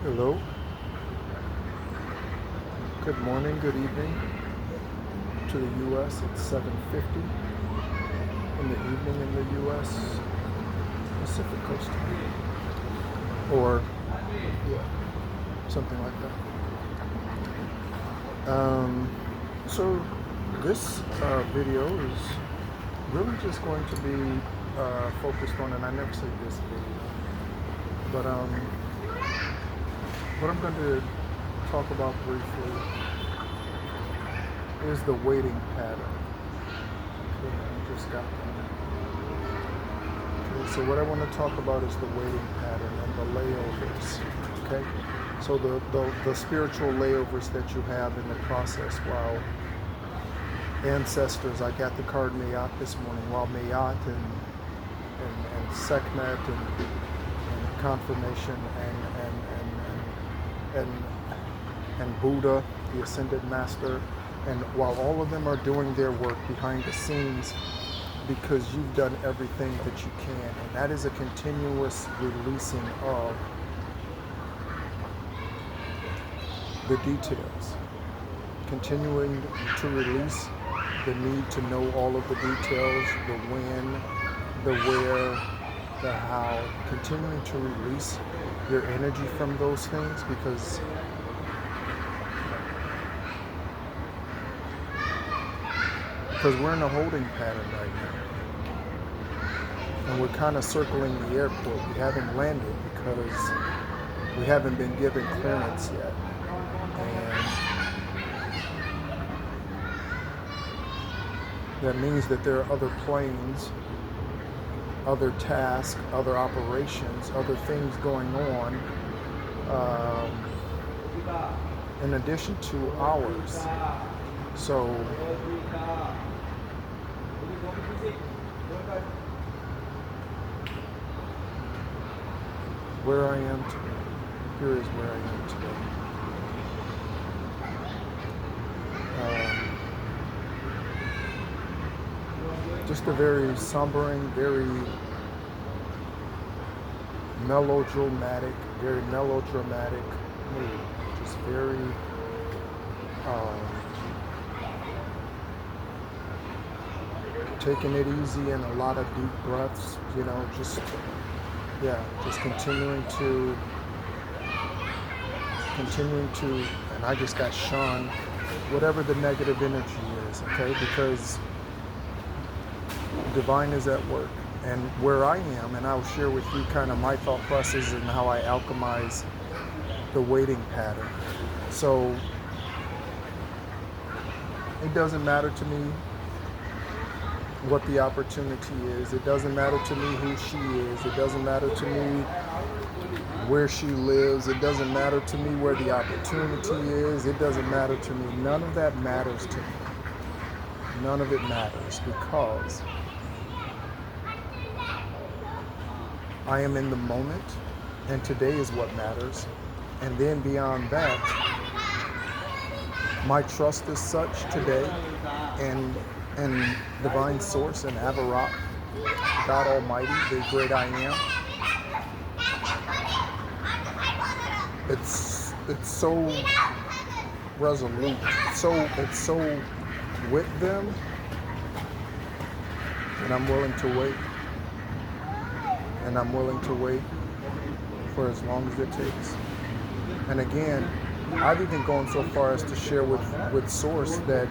Hello, good morning, good evening. To the US, it's 7:50 in the evening in the US Pacific Coast time. Or, yeah, something like that. So this video is really just going to be focused on, and I never say this video, but what I'm going to talk about briefly is the waiting pattern. Okay, I just got that. Okay, so what I want to talk about is the waiting pattern and the layovers. Okay, so the spiritual layovers that you have in the process while ancestors. I got the card Mayat this morning. While Mayat and Sekhmet and confirmation and Buddha, the ascended master, and while all of them are doing their work behind the scenes, because you've done everything that you can, and that is a continuous releasing of the details, continuing to release the need to know all of the details, the when, the where, the how, continuing to release your energy from those things, because we're in a holding pattern right now, and we're kind of circling the airport. We haven't landed because we haven't been given clearance yet, and that means that there are other planes, other tasks, other operations, other things going on in addition to ours. So where I am today, here is where I am today. Just a very sombering, very melodramatic mood. Just very taking it easy and a lot of deep breaths, just continuing to, and I just got shunned, whatever the negative energy is, okay, because divine is at work. And where I am, and I'll share with you kind of my thought process and how I alchemize the waiting pattern. So it doesn't matter to me what the opportunity is. It doesn't matter to me who she is. It doesn't matter to me where she lives. It doesn't matter to me where the opportunity is. It doesn't matter to me. None of that matters to me. None of it matters, because I am in the moment, and today is what matters. And then beyond that, my trust is such today, and divine source and Avarat, God Almighty, the great I am. It's so resolute. It's so with them, and I'm willing to wait. And I'm willing to wait for as long as it takes. And again, I've even gone so far as to share with Source that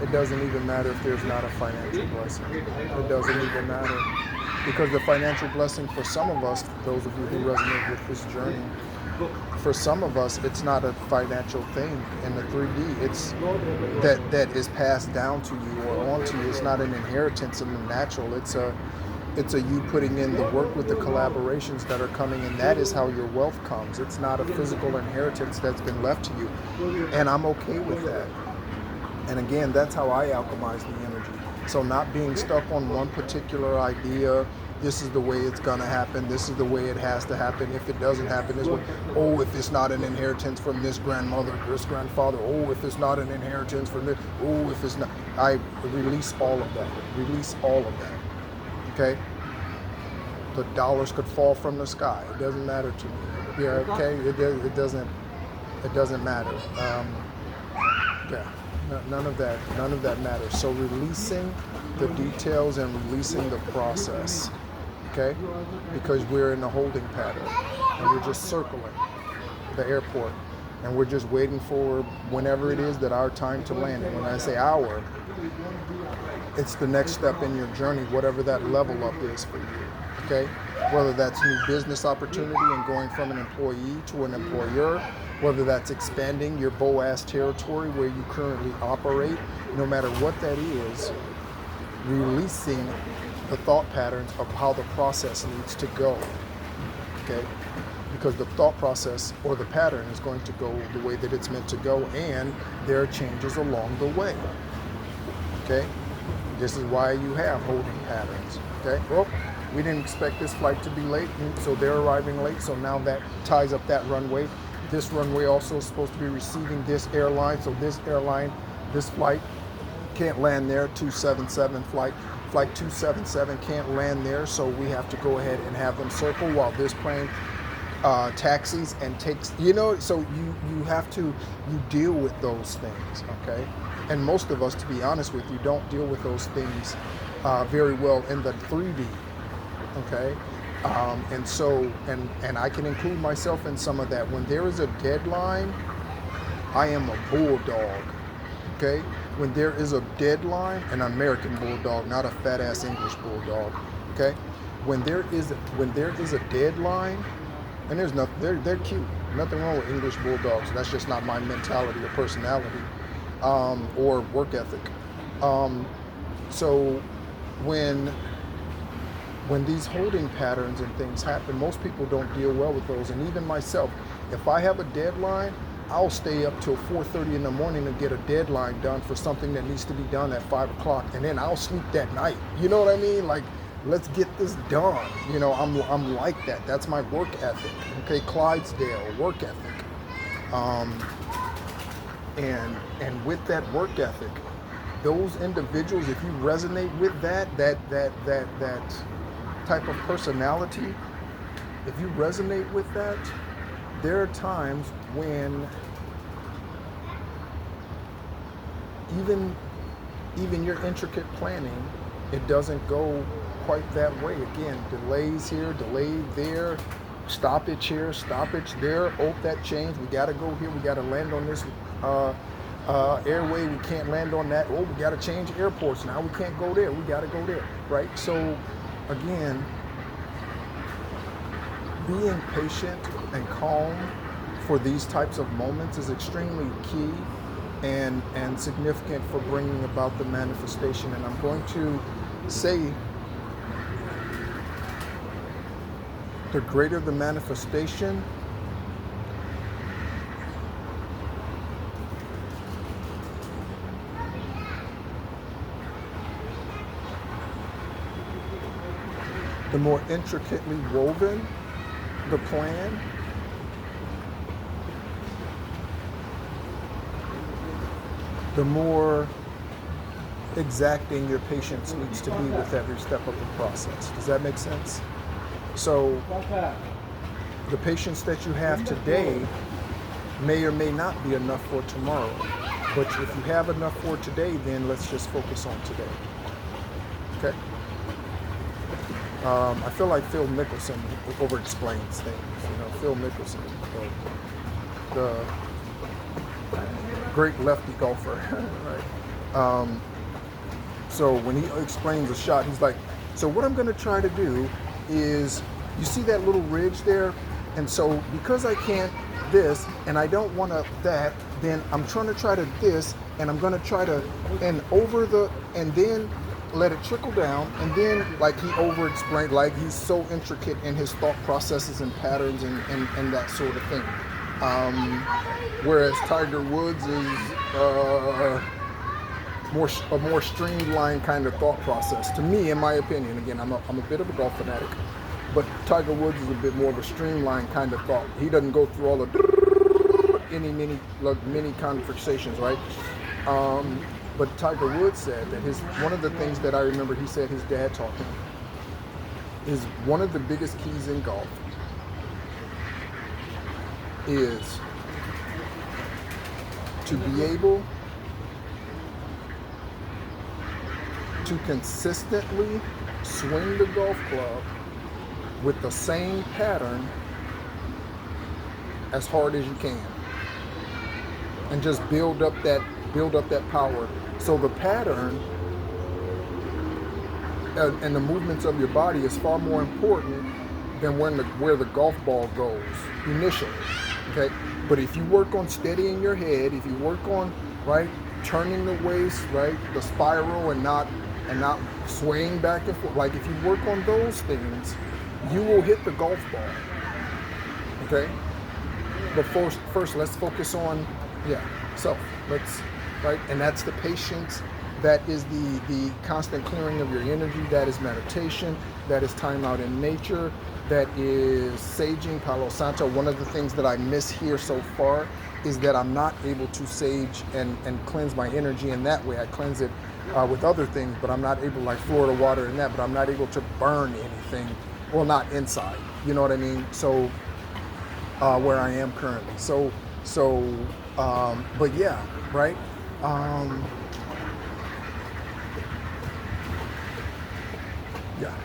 it doesn't even matter if there's not a financial blessing. It doesn't even matter. Because the financial blessing for some of us, those of you who resonate with this journey, for some of us, it's not a financial thing in the 3D. It's that is passed down to you or onto you. It's not an inheritance in the natural. It's a you putting in the work with the collaborations that are coming, and that is how your wealth comes. It's not a physical inheritance that's been left to you, and I'm okay with that. And again, that's how I alchemize the energy. So not being stuck on one particular idea, this is the way it's gonna happen, this is the way it has to happen, if it doesn't happen this way, oh, if it's not an inheritance from this grandmother, this grandfather, oh, if it's not an inheritance from this, oh, if it's not, I release all of that, okay? The dollars could fall from the sky. It doesn't matter to me. Yeah, okay. It doesn't matter. Yeah, none of that matters. So releasing the details and releasing the process, okay? Because we're in a holding pattern and we're just circling the airport and we're just waiting for whenever it is that our time to land. And when I say our, it's the next step in your journey, whatever that level up is for you, okay? Whether that's new business opportunity and going from an employee to an employer, whether that's expanding your BOAS territory where you currently operate, no matter what that is, releasing the thought patterns of how the process needs to go, okay? Because the thought process or the pattern is going to go the way that it's meant to go, and there are changes along the way, okay? This is why you have holding patterns, okay? Well, we didn't expect this flight to be late, so they're arriving late, so now that ties up that runway. This runway also is supposed to be receiving this airline, so this airline, this flight can't land there. 277 flight 277 can't land there, so we have to go ahead and have them circle while this plane taxis and takes, so you deal with those things, okay? And most of us, to be honest with you, don't deal with those things very well in the 3D, okay? And so, and I can include myself in some of that. When there is a deadline, I am a bulldog, okay? When there is a deadline, an American bulldog, not a fat ass English bulldog, okay? When there is a deadline, and there's nothing, they're cute. Nothing wrong with English bulldogs. That's just not my mentality or personality, or work ethic. So when these holding patterns and things happen, most people don't deal well with those. And even myself, if I have a deadline, I'll stay up till 4:30 in the morning to get a deadline done for something that needs to be done at 5 o'clock. And then I'll sleep that night. You know what I mean? Like, let's get this done. I'm like that. That's my work ethic. Okay, Clydesdale, work ethic. And with that work ethic, those individuals, if you resonate with that type of personality, if you resonate with that, there are times when even your intricate planning, it doesn't go quite that way. Again, delays here, delay there, stoppage here, stoppage there. Oh, that changed. We got to go here. We got to land on this airway. We can't land on that. Oh, we got to change airports. Now we can't go there. We got to go there, right? So, again, being patient and calm for these types of moments is extremely key and significant for bringing about the manifestation. And I'm going to say, the greater the manifestation, the more intricately woven the plan, the more exacting your patience needs to be with every step of the process. Does that make sense? So the patience that you have today may or may not be enough for tomorrow. But if you have enough for today, then let's just focus on today. Okay? I feel like Phil Mickelson over-explains things. Phil Mickelson, the great lefty golfer, right? So when he explains a shot, he's like, so what I'm going to try to do is, you see that little ridge there? And so because I can't this, and I don't want to that, then I'm trying to try to this, and I'm going to try to, and over the, and then let it trickle down, and then like he over-explained, like he's so intricate in his thought processes and patterns and that sort of thing. Whereas Tiger Woods is a more streamlined kind of thought process, to me, in my opinion. Again, I'm a bit of a golf fanatic, but Tiger Woods is a bit more of a streamlined kind of thought. He doesn't go through all the many conversations, right? But Tiger Woods said that one of the things that I remember he said his dad taught him is one of the biggest keys in golf is to be able to consistently swing the golf club with the same pattern as hard as you can, and just build up that power. So the pattern and the movements of your body is far more important than where the golf ball goes initially. Okay, but if you work on steadying your head, if you work on turning the waist, the spiral, and not swaying back and forth, like if you work on those things, you will hit the golf ball. Okay, but first let's focus on self. And that's the patience. That is the constant clearing of your energy. That is meditation. That is time out in nature. That is saging, Palo Santo. One of the things that I miss here so far is that I'm not able to sage and cleanse my energy in that way. I cleanse it with other things, but I'm not able, like Florida water and that, but I'm not able to burn anything. Well, not inside. You know what I mean? So, where I am currently. But yeah, right? Yeah.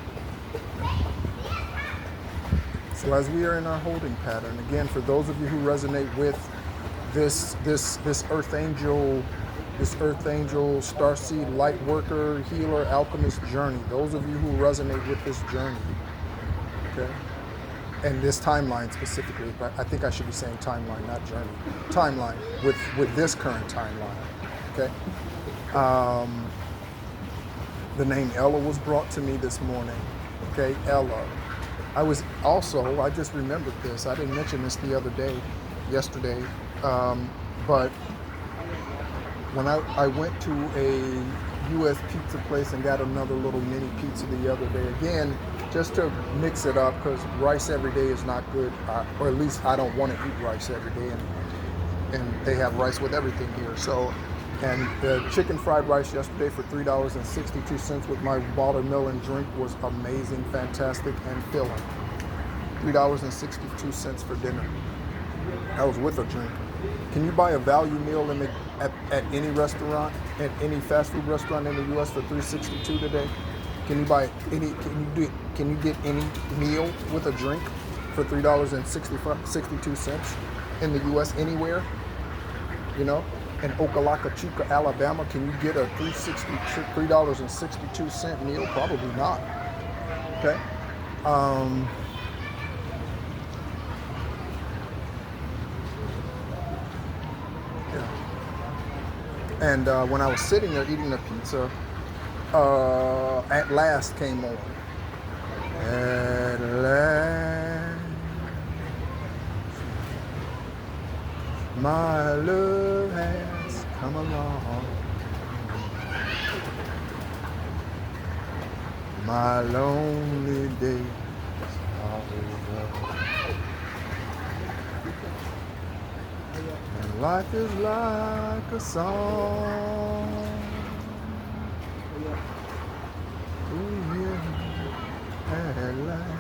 So as we are in our holding pattern, again, for those of you who resonate with this earth angel, starseed, light worker, healer, alchemist journey, those of you who resonate with this journey, okay, and this timeline specifically, but I think I should be saying timeline, not journey, timeline, with this current timeline, okay. The name Ella was brought to me this morning, okay, Ella. I just remembered this. I didn't mention this yesterday, but when I went to a U.S. pizza place and got another little mini pizza the other day, again, just to mix it up, because rice every day is not good, or at least I don't want to eat rice every day, and they have rice with everything here. So, and the chicken fried rice yesterday for $3.62 with my watermelon drink was amazing, fantastic, and filling. $3.62 for dinner. That was with a drink. Can you buy a value meal at any restaurant, at any fast food restaurant in the U.S. for $3.62 today? Can you buy any? Can you get any meal with a drink for $3.62 in the U.S. anywhere? You know, in Okalaka, Alabama, can you get a $3.62 meal? Probably not. Okay. And when I was sitting there eating the pizza, At Last came on. At last, my love has come along. My lonely days are over. And life is like a song. Ooh, yeah, at last.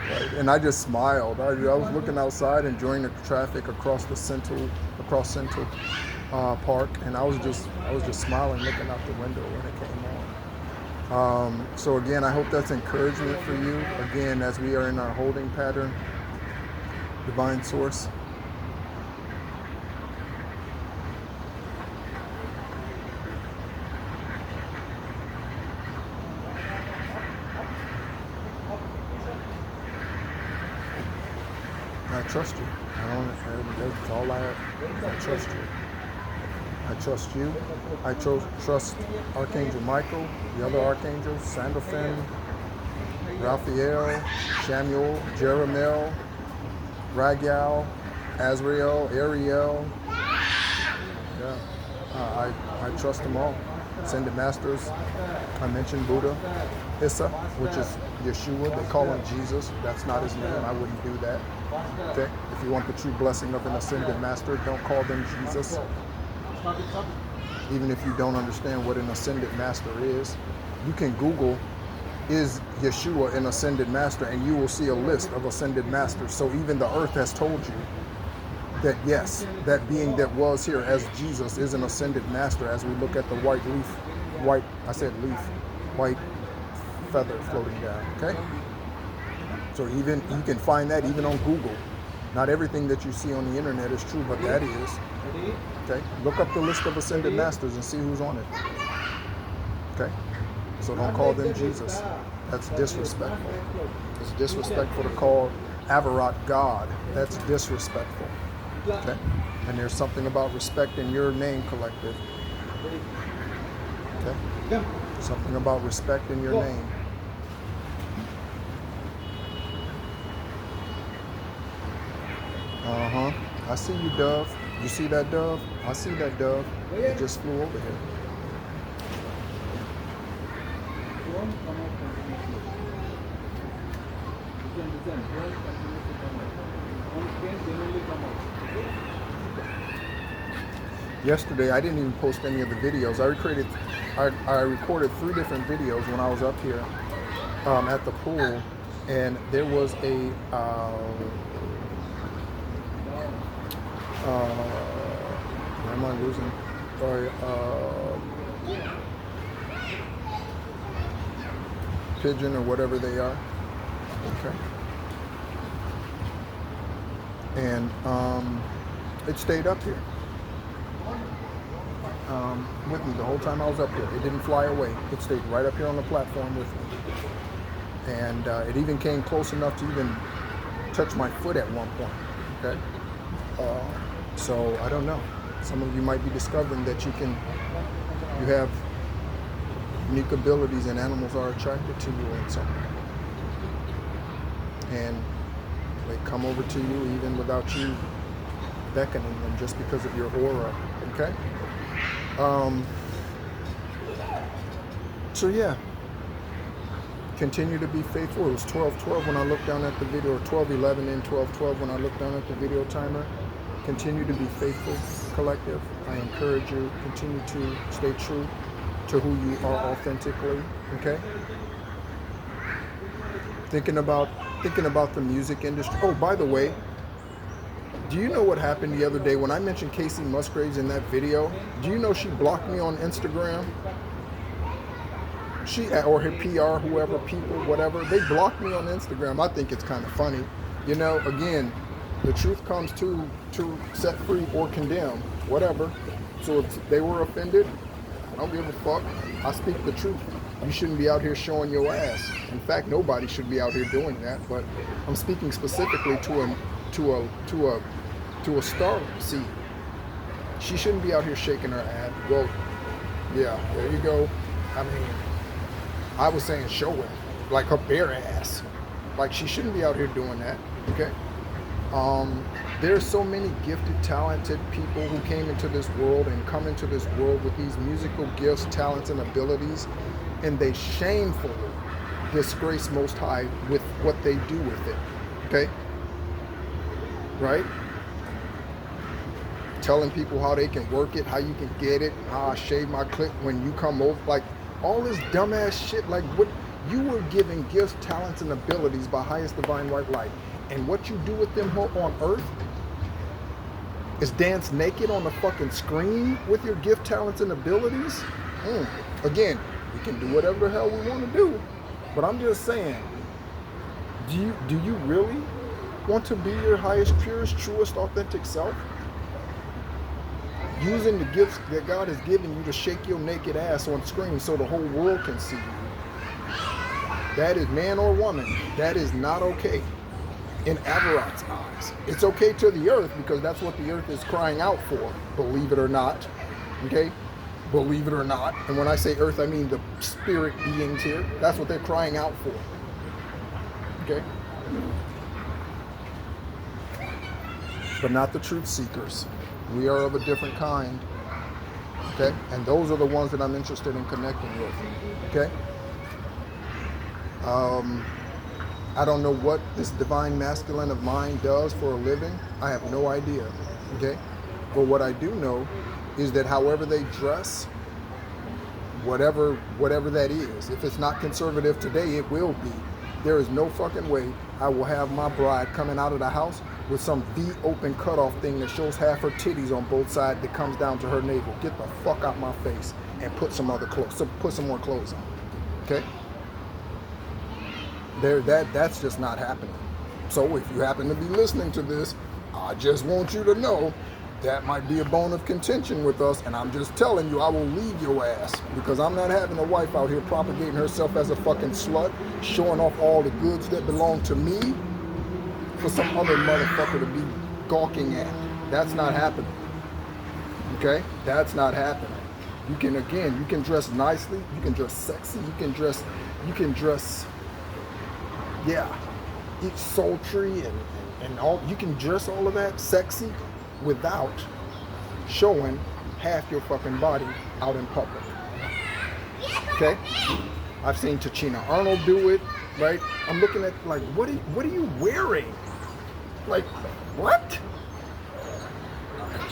Right. And I just smiled. I was looking outside, enjoying the traffic across Central Park, and I was just smiling, looking out the window when it came on. So again, I hope that's encouragement for you. Again, as we are in our holding pattern, divine source. I trust you. That's all I trust you. I trust you. I trust Archangel Michael, the other archangels, Sandalphon, Raphael, Samuel, Jeremiel, Raguel, Azrael, Ariel. Yeah, I trust them all. Ascended Masters. I mentioned Buddha, Issa, which is Yeshua. They call him Jesus. That's not his name. I wouldn't do that. Okay. If you want the true blessing of an Ascended Master, don't call them Jesus. Even if you don't understand what an Ascended Master is, you can Google is Yeshua, an ascended master, and you will see a list of ascended masters. So even the earth has told you that yes, that being that was here as Jesus is an ascended master. As we look at the white feather floating down. Okay, so even you can find that even on Google. Not everything that you see on the internet is true, but that is. Okay, look up the list of ascended masters and see who's on it. Okay, so don't call them Jesus. That's disrespectful. It's disrespectful to call Averot God. That's disrespectful. Okay, and there's something about respect in your name, collective. Okay, something about respect in your name. I see you, dove. You see that dove? I see that dove. It just flew over here. Yesterday, I didn't even post any of the videos. I recorded 3 different videos when I was up here at the pool, and there was a am I losing? Sorry, pigeon or whatever they are. Okay. And it stayed up here with me the whole time I was up here. It didn't fly away. It stayed right up here on the platform with me. And it even came close enough to even touch my foot at one point. Okay. So I don't know. Some of you might be discovering that you have unique abilities and animals are attracted to you in some way. And they come over to you even without you beckoning them, just because of your aura. Okay? So yeah. Continue to be faithful. It was 12:12 when I looked down at the video, or 12:11 and 12:12 when I looked down at the video timer. Continue to be faithful, collective. I encourage you, continue to stay true to who you are authentically. Okay? Thinking about the music industry. Oh, by the way, do you know what happened the other day when I mentioned Casey Musgraves in that video? Do you know she blocked me on Instagram? She, or her PR, whoever, people, whatever, they blocked me on Instagram. I think it's kind of funny. You know, again, the truth comes to set free or condemn, whatever. So if they were offended, I don't give a fuck. I speak the truth. You shouldn't be out here showing your ass. In fact, nobody should be out here doing that. But I'm speaking specifically to a star seed. She shouldn't be out here shaking her ass. Well, yeah, there you go. I mean, I was saying show her, like her bare ass. Like she shouldn't be out here doing that. Okay. There's so many gifted, talented people who came into this world and come into this world with these musical gifts, talents, and abilities, and they shamefully disgrace Most High with what they do with it. Okay? Right? Telling people how they can work it, how you can get it, how I shave my clit when you come over, like all this dumbass shit. Like what you were given gifts, talents, and abilities by highest divine white light. And what you do with them on earth is dance naked on the fucking screen with your gift, talents, and abilities. Again, we can do whatever the hell we want to do. But I'm just saying, do you really want to be your highest, purest, truest, authentic self? Using the gifts that God has given you to shake your naked ass on screen so the whole world can see you. That is, man or woman, that is not okay. In Averot's eyes. It's okay to the earth because that's what the earth is crying out for, believe it or not. Okay? Believe it or not. And when I say earth, I mean the spirit beings here. That's what they're crying out for. Okay? But not the truth seekers. We are of a different kind. Okay? And those are the ones that I'm interested in connecting with. Okay? I don't know what this divine masculine of mine does for a living. I have no idea, okay? But what I do know is that however they dress, whatever that is. If it's not conservative today, it will be. There is no fucking way I will have my bride coming out of the house with some V-open cutoff thing that shows half her titties on both sides that comes down to her navel. Get the fuck out my face and put some other clothes, put some more clothes on. Okay? That's just not happening. So if you happen to be listening to this, I just want you to know that might be a bone of contention with us, and I'm just telling you, I will leave your ass, because I'm not having a wife out here propagating herself as a fucking slut, showing off all the goods that belong to me for some other motherfucker to be gawking at. That's not happening. Okay? That's not happening. You can dress nicely, you can dress sexy, you can dress, eat sultry and all, you can dress all of that sexy without showing half your fucking body out in public. Okay? I've seen Tachina Arnold do it, right? I'm looking at, like, what are you wearing? Like, what?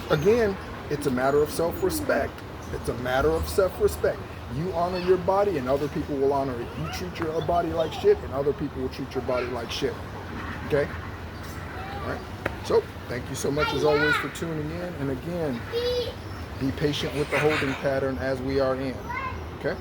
Again, it's a matter of self-respect. It's a matter of self-respect. You honor your body and other people will honor it. You treat your body like shit and other people will treat your body like shit. Okay? All right? So, thank you so much as always for tuning in. And again, be patient with the holding pattern as we are in. Okay?